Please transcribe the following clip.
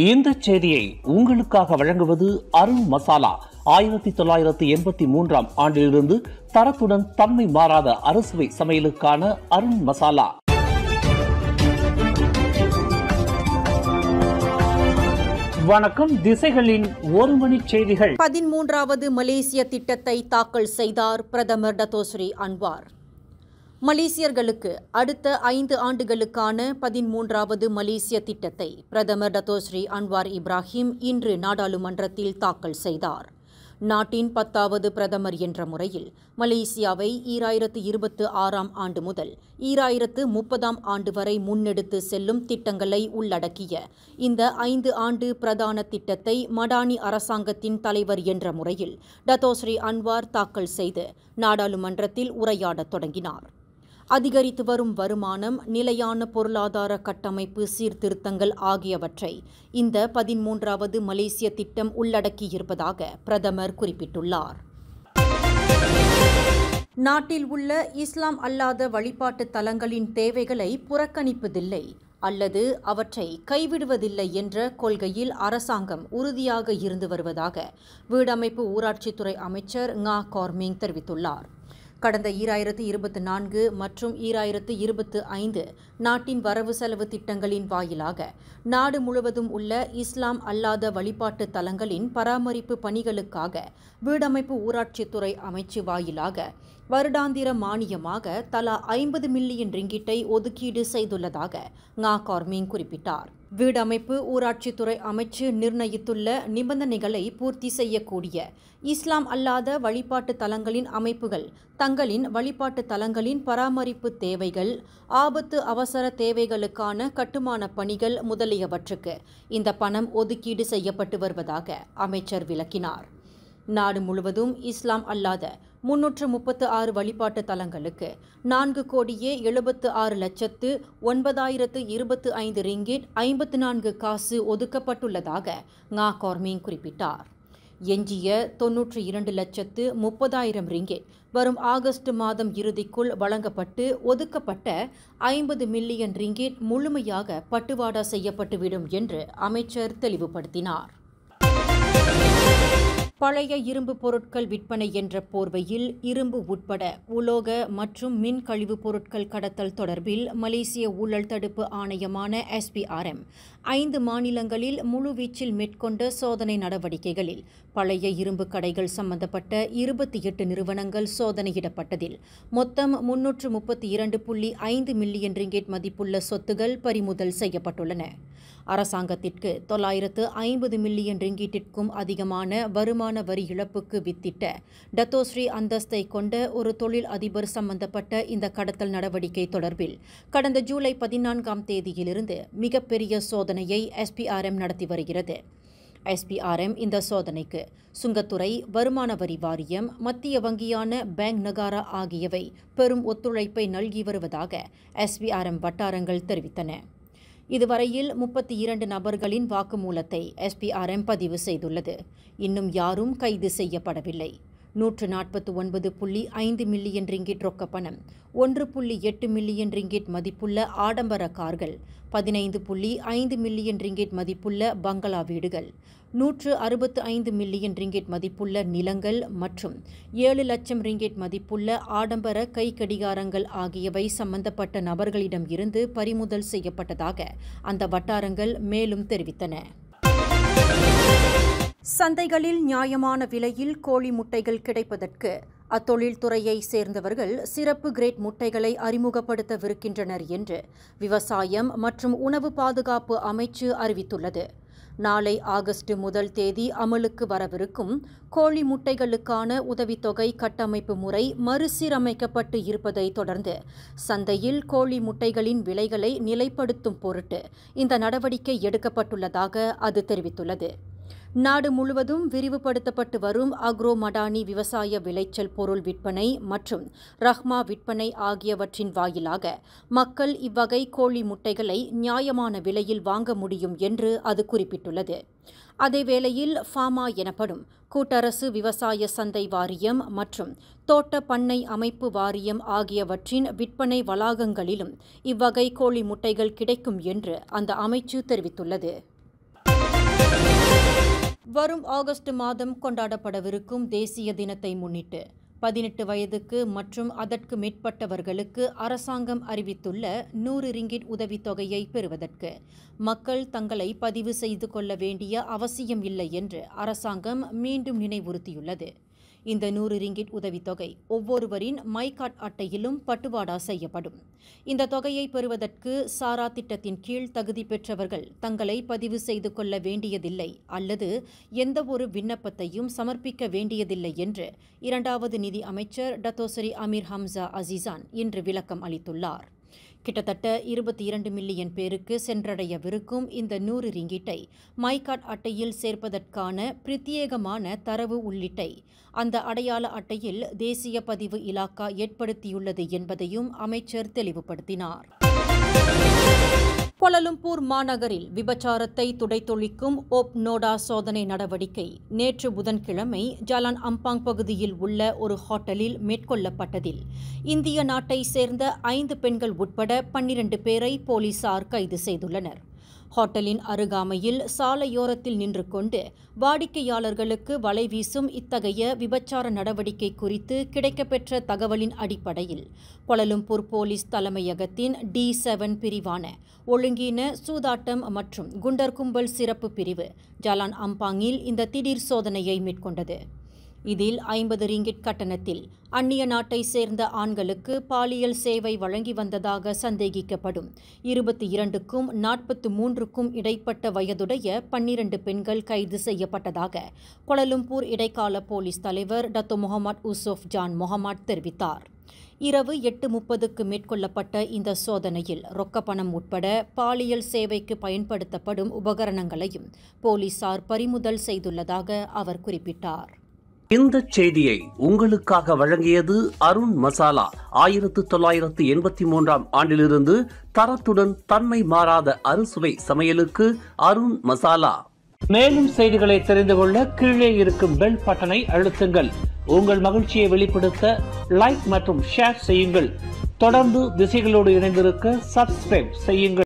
இந்த செய்தியை உங்களுக்காக வழங்குவது அருண் மசாலா. 1983 ஆண்டிலிருந்து தரத்துடன் தன்மை மாறாத அறுசுவை சமையலுக்கான அருண் மசாலா. வணக்கம். திசைகளின் ஒரு மணி செய்திகள். 13வது மலேசிய திட்டத்தை தாக்கல் செய்தார் பிரதமர் டத்தோஸ்ரீ அன்வார். மலேசியர்களுக்கு அடுத்த 5 ஆண்டுகளுக்கான 13வது மலேசிய திட்டத்தை பிரதமர் டத்தோஸ்ரீ அன்வார் இப்ராஹிம் இன்று நாடாளுமன்றத்தில் தாக்கல் செய்தார். நாட்டின் 10வது பிரதமர் என்ற முறையில் மலேசியாவை 2026ஆம் ஆண்டு முதல் 2030ஆம் ஆண்டு வரை முன்னெடுத்து செல்லும் திட்டங்களை உள்ளடக்கிய இந்த 5 ஆண்டு பிரதான திட்டத்தை மடானி அரசாங்கத்தின் தலைவர் என்ற முறையில் டத்தோஸ்ரீ அன்வார் தாக்கல் செய்து நாடாளுமன்றத்தில் உரையாடத் தொடங்கினார். அதிகரித்து வரும் வருமானம், நிலையான பொருளாதார கட்டமைப்பு சீர்திருத்தங்கள் ஆகியவற்றை இந்த 13வது மலேசிய திட்டம் உள்ளடக்கியிருப்பதாக பிரதமர் குறிப்பிட்டுள்ளார். நாட்டில் உள்ள இஸ்லாம் அல்லாத வழிபாட்டு தலங்களின் தேவைகளை புறக்கணிப்பதில்லை அல்லது அவற்றை கைவிடுவதில்லை என்ற கொள்கையில் அரசாங்கம் உறுதியாக இருந்து வருவதாக வீடமைப்பு ஊராட்சித்துறை அமைச்சர் ngah Korming தெரிவித்துள்ளார். கடந்த 2024 மற்றும் 2025 நாட்டின் வரவு செலவு திட்டங்களின் வாயிலாக நாடு முழுவதும் உள்ள இஸ்லாம் அல்லாத வழிபாட்டு தலங்களின் பராமரிப்பு பணிகளுக்காக வீடமைப்பு ஊராட்சித்துறை அமைச்சு வாயிலாக வருடாந்திர மானியமாக தலா 50 மில்லியன் ரிங்கிட்டை ஒதுக்கீடு செய்துள்ளதாக ngah Korming குறிப்பிட்டார். வீடமைப்பு ஊராட்சித்துறை அமைச்சு நிர்ணயித்துள்ள நிபந்தனைகளை பூர்த்தி செய்யக்கூடிய இஸ்லாம் அல்லாத வழிபாட்டு தலங்களின் அமைப்புகள் தங்களின் வழிபாட்டு தலங்களின் பராமரிப்பு தேவைகள், ஆபத்து அவசர தேவைகளுக்கான கட்டுமான பணிகள் முதலியவற்றுக்கு இந்த பணம் ஒதுக்கீடு செய்யப்பட்டு வருவதாக அமைச்சர் விளக்கினார். நாடு முழுவதும் இஸ்லாம் அல்லாத 336 வழிபாட்டு தலங்களுக்கு 4,76,09,025 ரிங்கிட் 54 காசு ஒதுக்கப்பட்டுள்ளதாக ngah Korming குறிப்பிட்டார். எஞ்சிய 92,30,000 ரிங்கிட் வரும் ஆகஸ்ட் மாதம் இறுதிக்குள் வழங்கப்பட்டு ஒதுக்கப்பட்ட 50 மில்லியன் ரிங்கிட் முழுமையாக பட்டுவாடா செய்யப்பட்டுவிடும் என்று அமைச்சர் தெளிவுபடுத்தினார். பழைய இரும்பு பொருட்கள் விற்பனை என்ற போர்வையில் இரும்பு உட்பட உலோக மற்றும் மின் கழிவுப் பொருட்கள் கடத்தல் தொடர்பில் மலேசிய ஊழல் தடுப்பு ஆணையமான SPRM 5 மாநிலங்களில் முழுவீச்சில் மேற்கொண்ட சோதனை நடவடிக்கைகளில் பழைய இரும்பு கடைகள் சம்பந்தப்பட்ட 28 நிறுவனங்கள் சோதனையிடப்பட்டதில் மொத்தம் 332.5 மில்லியன் ரிங்கிட் மதிப்புள்ள சொத்துகள் பறிமுதல் செய்யப்பட்டுள்ளன. அரசாங்கத்திற்கு 950 மில்லியன் ரிங்கிட்டிற்கும் அதிகமான வருமான வரி இழப்புக்கு வித்திட்ட டத்தோஸ்ரீ அந்தஸ்தை கொண்ட ஒரு தொழில் அதிபர் சம்பந்தப்பட்ட இந்த கடத்தல் நடவடிக்கை தொடர்பில் கடந்த ஜூலை 14ஆம் தேதியிலிருந்து மிகப்பெரிய சோதனையை SPRM நடத்தி வருகிறது. SPRM இந்த சோதனைக்கு சுங்கத்துறை, வருமான வரி வாரியம், மத்திய வங்கியான பேங்க் நகாரா ஆகியவை பெரும் ஒத்துழைப்பை நல்கி வருவதாக SPRM வட்டாரங்கள் தெரிவித்தன. இதுவரையில் 32 நபர்களின் வாக்குமூலத்தை SPRM பதிவு செய்துள்ளது. இன்னும் யாரும் கைது செய்யப்படவில்லை. 149.5 மில்லியன் ரிங்கிட் ரொக்க பணம், 1.8 மில்லியன் ரிங்கிட் மதிப்புள்ள ஆடம்பர கார்கள், 15.5 மில்லியன் ரிங்கிட் மதிப்புள்ள பங்களா வீடுகள், 165 மில்லியன் ரிங்கிட் மதிப்புள்ள நிலங்கள் மற்றும் 7 லட்சம் ரிங்கிட் மதிப்புள்ள ஆடம்பர கை கடிகாரங்கள் ஆகியவை சம்பந்தப்பட்ட நபர்களிடம் இருந்து பறிமுதல் செய்யப்பட்டதாக அந்த வட்டாரங்கள் மேலும் தெரிவித்தன. சந்தைகளில் நியாயமான விலையில் கோழி முட்டைகள் கிடைப்பதற்கு அத்தொழில்துறையை சேர்ந்தவர்கள் சிறப்பு கிரேட் முட்டைகளை அறிமுகப்படுத்தவிருக்கின்றனர் என்று விவசாயம் மற்றும் உணவு பாதுகாப்பு அமைச்சு அறிவித்துள்ளது. நாளை ஆகஸ்ட் 1 தேதி அமலுக்கு வரவிருக்கும் கோழி முட்டைகளுக்கான உதவித்தொகை கட்டமைப்பு முறை மறுசீரமைக்கப்பட்டு இருப்பதை தொடர்ந்து சந்தையில் கோழி முட்டைகளின் விலைகளை நிலைப்படுத்தும் பொருட்டு இந்த நடவடிக்கை எடுக்கப்பட்டுள்ளதாக அது தெரிவித்துள்ளது. நாடு முழுவதும் விரிவுபடுத்தப்பட்டு வரும் அக்ரோ மடானி விவசாய விளைச்சல் பொருள் விற்பனை மற்றும் ரஹ்மா விற்பனை ஆகியவற்றின் வாயிலாக மக்கள் இவ்வகை கோழி முட்டைகளை நியாயமான விலையில் வாங்க முடியும் என்று அது குறிப்பிட்டுள்ளது. அதேவேளையில் ஃபாமா எனப்படும் கூட்டரசு விவசாய சந்தை வாரியம் மற்றும் தோட்ட பண்ணை அமைப்பு வாரியம் ஆகியவற்றின் விற்பனை வளாகங்களிலும் இவ்வகை கோழி முட்டைகள் கிடைக்கும் என்று அந்த அமைச்சு தெரிவித்துள்ளது. வரும் ஆகஸ்ட் மாதம் கொண்டாடப்படவிருக்கும் தேசிய தினத்தை முன்னிட்டு 18 வயதுக்கு மற்றும் அதற்கு மேற்பட்டவர்களுக்கு அரசாங்கம் அறிவித்துள்ள 100 ரிங்கிட் உதவித்தொகையை பெறுவதற்கு மக்கள் தங்களை பதிவு செய்து கொள்ள வேண்டிய அவசியம் இல்லை என்று அரசாங்கம் மீண்டும் நினைவுறுத்தியுள்ளது. இந்த 100 ரிங்கிட் உதவித்தொகை ஒவ்வொருவரின் மை கார்டு அட்டையிலும் பட்டுவாடா செய்யப்படும். இந்த தொகையை பெறுவதற்கு சாரா திட்டத்தின் கீழ் தகுதி பெற்றவர்கள் தங்களை பதிவு செய்து கொள்ள வேண்டியதில்லை அல்லது எந்தவொரு விண்ணப்பத்தையும் சமர்ப்பிக்க வேண்டியதில்லை என்று இரண்டாவது நிதி அமைச்சர் டத்தோசரி அமீர் ஹம்சா அசீசான் இன்று விளக்கம் அளித்துள்ளார். கிட்டத்தட்ட 22 மில்லியன் பேருக்கு சென்றடையவிருக்கும் இந்த 100 ரிங்கிட்டை மை கார்டு அட்டையில் சேர்ப்பதற்கான பிரத்யேகமான தரவு உள்ளீட்டை அந்த அடையாள அட்டையில் தேசிய பதிவு இலாக்கா ஏற்படுத்தியுள்ளது என்பதையும் அமைச்சர் தெளிவுபடுத்தினார். கோலாலம்பூர் மாநகரில் விபச்சாரத்தை துடைத்தொழிக்கும் ஓப் நோடா சோதனை நடவடிக்கை நேற்று புதன்கிழமை ஜாலான் அம்பாங் பகுதியில் உள்ள ஒரு ஹோட்டலில் மேற்கொள்ளப்பட்டதில் இந்திய நாட்டை சேர்ந்த 5 பெண்கள் உட்பட 12 பேரை போலீசார் கைது செய்துள்ளனர். ஹோட்டலின் அருகாமையில் சாலையோரத்தில் நின்று கொண்டு வாடிக்கையாளர்களுக்கு வலை வீசும் இத்தகைய விபச்சார நடவடிக்கை குறித்து கிடைக்கப்பெற்ற தகவலின் அடிப்படையில் கோலாலம்பூர் போலீஸ் தலைமையகத்தின் D7 பிரிவான ஒழுங்கீன சூதாட்டம் மற்றும் குண்டர் கும்பல் சிறப்பு பிரிவு ஜாலான் அம்பாங்கில் இந்த திடீர் சோதனையை மேற்கொண்டது. இதில் 50 ரிங்கிட் கட்டணத்தில் அந்நிய நாட்டை சேர்ந்த ஆண்களுக்கு பாலியல் சேவை வழங்கி வந்ததாக சந்தேகிக்கப்படும் 22க்கும் 43க்கும் இடைப்பட்ட வயதுடைய 12 பெண்கள் கைது செய்யப்பட்டதாக கோலாலம்பூர் இடைக்கால போலீஸ் தலைவர் டத்தோ முகமது யூசுப் ஜான் முகமது தெரிவித்தார். இரவு 8:30க்கு மேற்கொள்ளப்பட்ட இந்த சோதனையில் ரொக்கப்பணம் உட்பட பாலியல் சேவைக்கு பயன்படுத்தப்படும் உபகரணங்களையும் போலீசார் பறிமுதல் செய்துள்ளதாக அவர் குறிப்பிட்டார். இந்த செய்தியை உங்களுக்காக வழங்கியது அருண் மசாலா. 1983ஆம் ஆண்டிலிருந்து தரத்துடன் தன்மை மாறாத அறுசுவை சமையலுக்கு அருண் மசாலா. மேலும் செய்திகளை தெரிந்து கொள்ள கீழே இருக்கும் பெல் பட்டனை அழுத்துங்கள். உங்கள் மகிழ்ச்சியை வெளிப்படுத்த லைக் மற்றும் ஷேர் செய்யுங்கள். தொடர்ந்து திசைகளோடு இணைந்திருக்க சப்ஸ்கிரைப் செய்யுங்கள்.